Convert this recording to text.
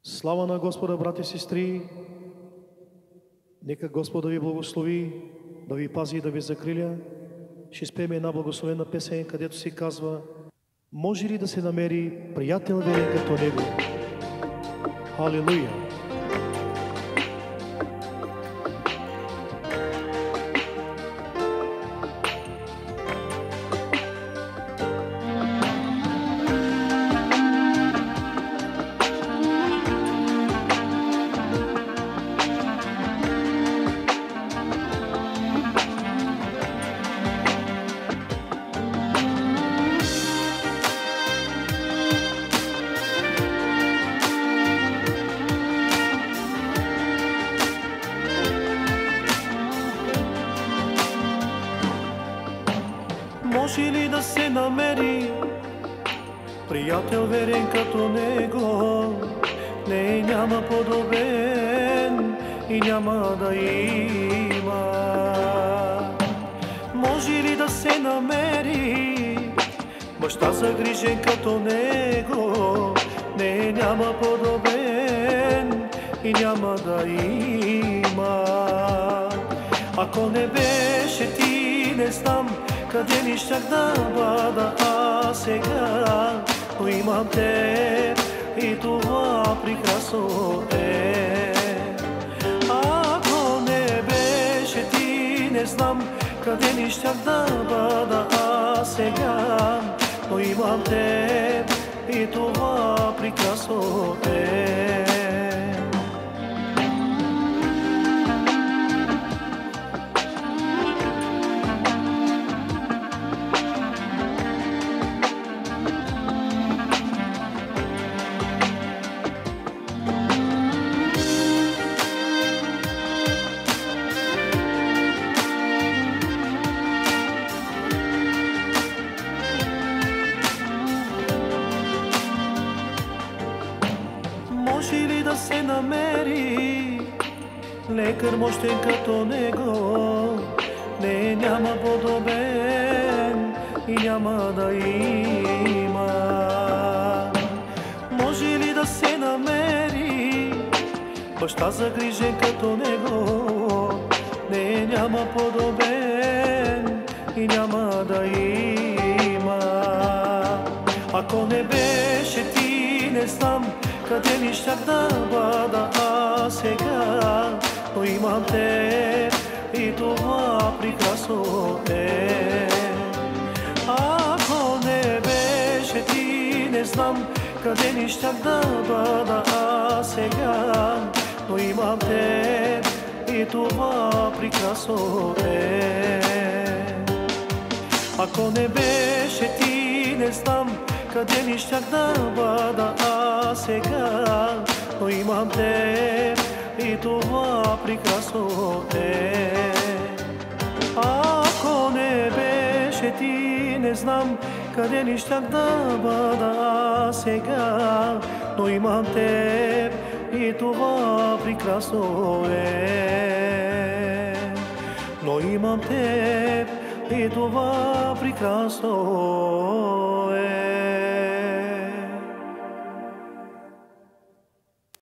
Слава на Господа, брати и сестри! Нека Господа ви благослови, да ви пази и да ви закриля. Ще спеем една благословена песен, където се казва: може ли да се намери приятел верен като него? Халелуя! Може ли да се намери приятел верен като него? Не, няма подобен и няма да има. Може ли да се намери баща загрижен като него? Не, няма подобен и няма да има. Ако не беше ти, не знам къде ли щях да бъда сега, но имам теб и това прекрасно е. Ако не беше ти, не знам къде ли щях да бъда сега, но имам теб и това прекрасно е. Може ли да се намери лекар мощен като него? Не, няма подобен и няма да има. Може ли да се намери баща загрижен като него? Не, няма подобен и няма да има. Ако не беше ти, не знам къде ли щях да бъда сега, но имам теб и това прекрасно е. Ако не беше ти, не знам къде ли щях да бъда сега, но имам теб и това прекрасно е. Ако не беше ти, не знам къде ли щях да бъда сега, но имам теб и това прекрасно е. Ако не беше ти, не знам къде ли щях да бъда сега, но имам теб и това прекрасно е. Но имам теб и това прекрасно е.